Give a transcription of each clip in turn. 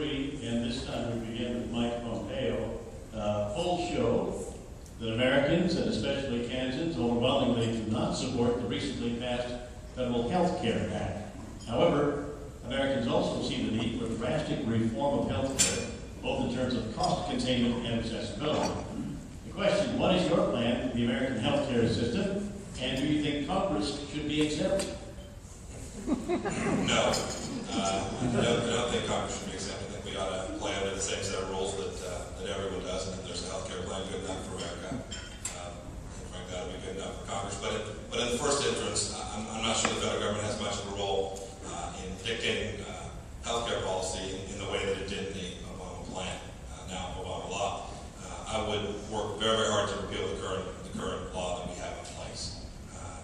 three, and this time we begin with Mike Pompeo. Polls show that Americans, and especially Kansans, overwhelmingly do not support the recently passed Federal Health Care Act. However, Americans also see the need for drastic reform of health care, both in terms of cost containment and accessibility. The question, what is your plan for the American health care system, and do you think Congress should be exempt? No. I don't think Congress should be exempt. I think we ought to play under the same set of rules that everyone does, and if there's a health care plan good enough for America, I think that would be good enough for Congress. But in the first instance, I'm not sure the federal government has much of a role in dictating health care policy in the way that it did in the Obama plan, now Obama law. I would work very, very hard to repeal the current law that we have in place.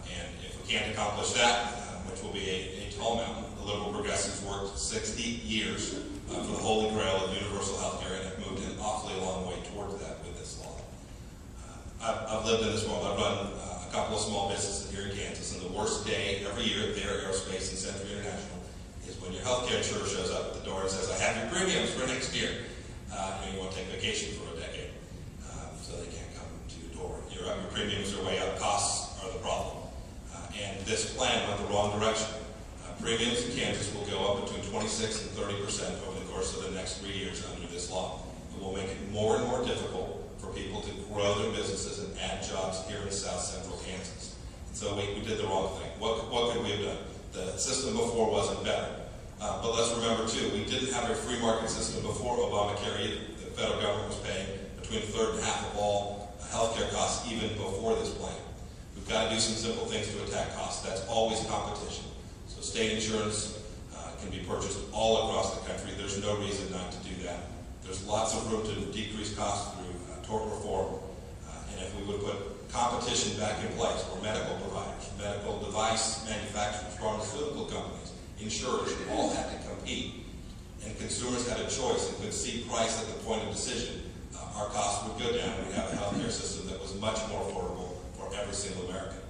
And if we can't accomplish that, which will be a tall mountain, the liberal progressives worked 60 years for the holy grail of universal health care and have moved an awfully long way towards that with this law. I've lived in this world. I've run a couple of small businesses here in Kansas, and the worst day every year at Thayer Aerospace and Century International is when your healthcare insurer shows up at the door and says, I have your premiums for next year. You want to take vacation for a decade, so they can't come to your door. Your premiums are way up, costs are the problem. And this plan went the wrong direction. Premiums in Kansas will go up between 26 and 30% over the course of the next 3 years under this law. It will make it more and more difficult for people to grow their businesses and add jobs here in South Central Kansas. And so we did the wrong thing. What could we have done? The system before wasn't better. But let's remember, too, we didn't have a free market system before Obamacare either. The federal government was paying between a third and half of all healthcare costs even before this plan. We've got to do some simple things to attack costs. That's always competition. So state insurance can be purchased all across the country. There's no reason not to do that. There's lots of room to decrease costs through tort reform. And if we would put competition back in place where medical providers, medical device manufacturers, pharmaceutical companies, insurers all had to compete, and consumers had a choice and could see price at the point of decision, our costs would go down and we'd have a healthcare system that was much more affordable for every single American.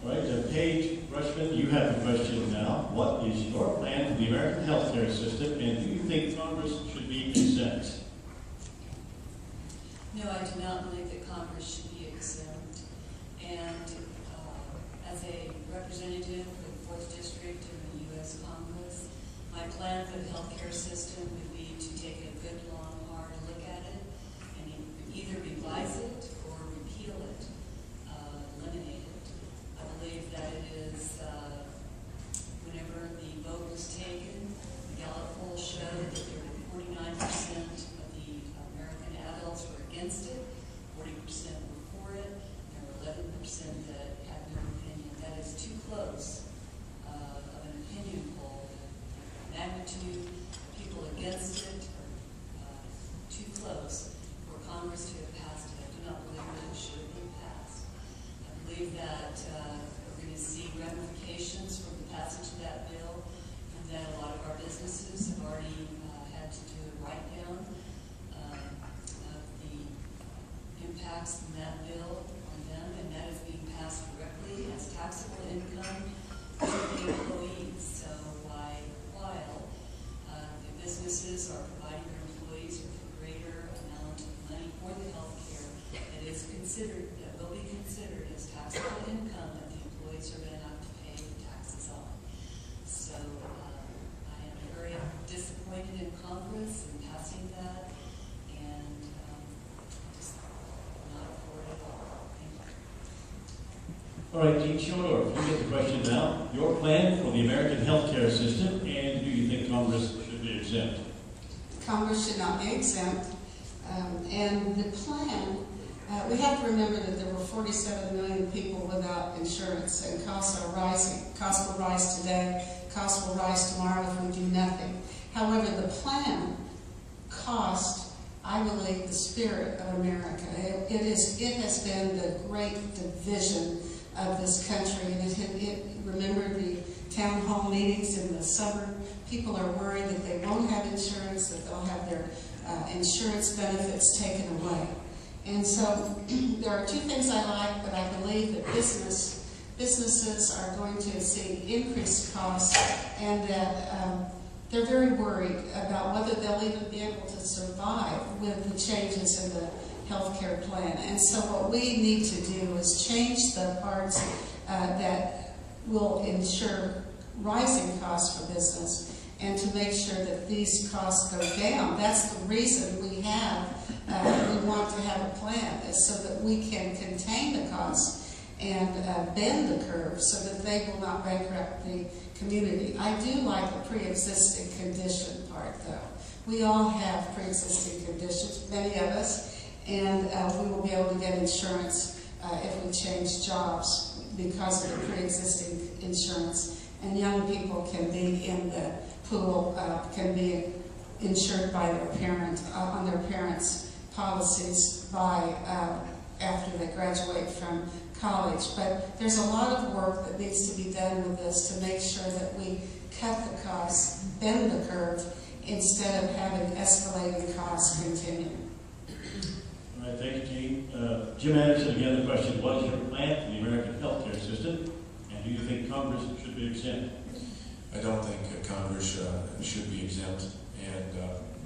All right, Paige Rutschmann, you have the question now. What is your plan for the American healthcare system, and do you think Congress should be exempt? No, I do not believe that Congress should be exempt. And as a representative for the 4th District in the U.S. Congress, my plan for the healthcare system would be to take a good, long, hard look at it and either revise it or repeal it, eliminate it. I believe that it is, whenever the vote was taken, the Gallup poll showed that there were 49% of the American adults were against it, 40% were for it, and there were 11% that had no opinion. That is too close of an opinion poll. The magnitude of people against it are too close for Congress to have passed it. I do not believe that it should have been passed. I believe that we're going to see ramifications from the passage of that bill, and that a lot of our businesses have already had to do a write-down of the impacts from that bill on them, and that is being passed directly as taxable income to the employees. So while the businesses are providing their employees with a greater amount of money for the health care, it is considered, that will be considered as taxable income that the employees are going to have to pay the taxes on. So I am very disappointed in Congress in passing that, and just not for it at all. Thank you. All right, Dean Schodorf, you get the question now. Your plan for the American healthcare system, and do you think Congress should be exempt? Congress should not be exempt. And the plan, we have to remember that there were 47 million people without insurance, and costs are rising. Costs will rise today, costs will rise tomorrow if we do nothing. However, the plan cost, I believe, the spirit of America. It has been the great division of this country. And remember the town hall meetings in the summer. People are worried that they won't have insurance, that they'll have their insurance benefits taken away. And so there are two things I like, but I believe that businesses are going to see increased costs, and that they're very worried about whether they'll even be able to survive with the changes in the health care plan. And so what we need to do is change the parts that will ensure rising costs for business and to make sure that these costs go down. That's the reason we want to have a plan, is so that we can contain the costs and bend the curve so that they will not bankrupt the community. I do like the pre-existing condition part, though. We all have pre-existing conditions, many of us, and we will be able to get insurance if we change jobs because of the pre-existing insurance. And young people can be in the pool, can be insured by their parent, on their parents' policies by after they graduate from college. But there's a lot of work that needs to be done with this to make sure that we cut the costs, bend the curve, instead of having escalating costs continue. All right, thank you, Jean. Jim Anderson, again, the question: what is your plan for the American healthcare system, and do you think Congress should be exempt? I don't think Congress should be exempt, and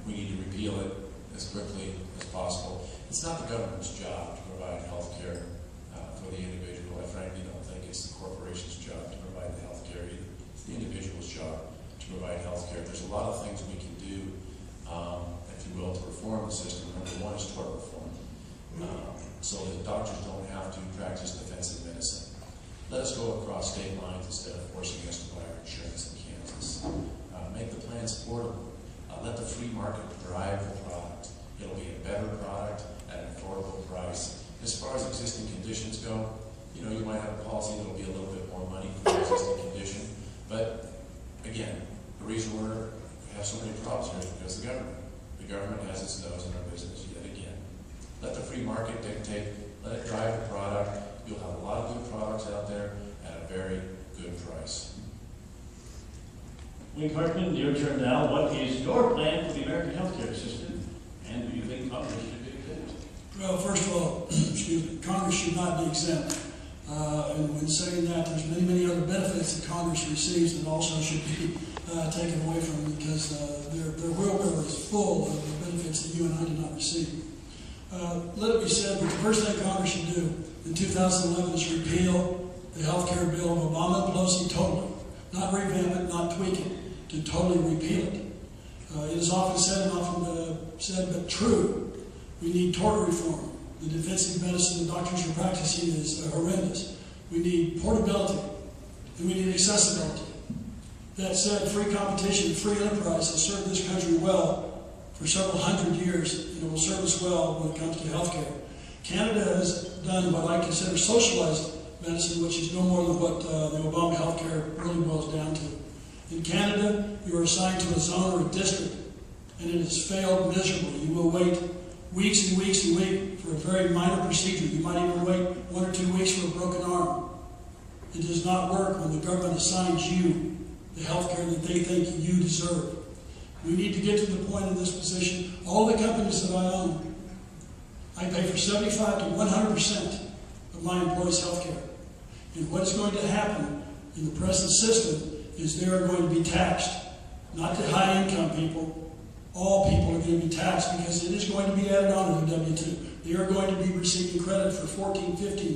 we need to repeal it as quickly as possible. It's not the government's job to provide health care for the individual. I frankly don't think it's the corporation's job to provide the health care either. It's the individual's job to provide health care. There's a lot of things we can do, if you will, to reform the system. Number one is tort reform, so that doctors don't have to practice defensive medicine. Let us go across state lines instead of forcing us to buy our insurance in Kansas. Make the plans affordable. Let the free market drive the product. It'll be a better product at an affordable price. As far as existing conditions go, you might have a policy that'll be a little bit more money for the existing condition. But again, the reason we have so many problems here is because the government has its nose in our business yet again. Let the free market dictate. Let it drive the product. You'll have a lot of good products out there at a very good price. Wayne Hartman, your turn now. What is your plan for the American healthcare system, and do you think Congress should be exempt? Well, first of all, Congress should not be exempt. And when saying that, there's many other benefits that Congress receives that also should be taken away from them, because their wheelbarrow is full of the benefits that you and I did not receive. Let it be said that the first thing Congress should do in 2011 is repeal the health care bill of Obama and Pelosi totally. Not revamp it, not tweak it, to totally repeal it. It is often said, but true, we need tort reform. The defensive medicine the doctors are practicing is horrendous. We need portability, and we need accessibility. That said, free competition, free enterprise has served this country well for several hundred years, and it will serve us well when it comes to health care. Canada has done what I consider socialized medicine, which is no more than what the Obama health care really boils down to. In Canada, you are assigned to a zone or a district, and it has failed miserably. You will wait weeks and weeks and weeks for a very minor procedure. You might even wait 1 or 2 weeks for a broken arm. It does not work when the government assigns you the health care that they think you deserve. We need to get to the point in this position. All the companies that I own, I pay for 75 to 100% of my employees' health care. And what is going to happen in the present system is they are going to be taxed. Not the high-income people. All people are going to be taxed because it is going to be added on to the W-2. They are going to be receiving credit for $14,000, $15,000,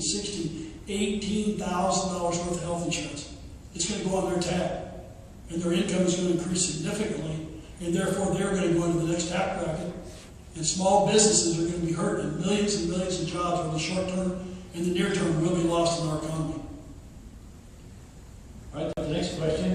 $16,000, $18,000 worth of health insurance. It's going to go on their tab. And their income is going to increase significantly, and therefore they're going to go into the next tax bracket. And small businesses are going to be hurt, and millions of jobs over the short term and the near term will be lost in our country.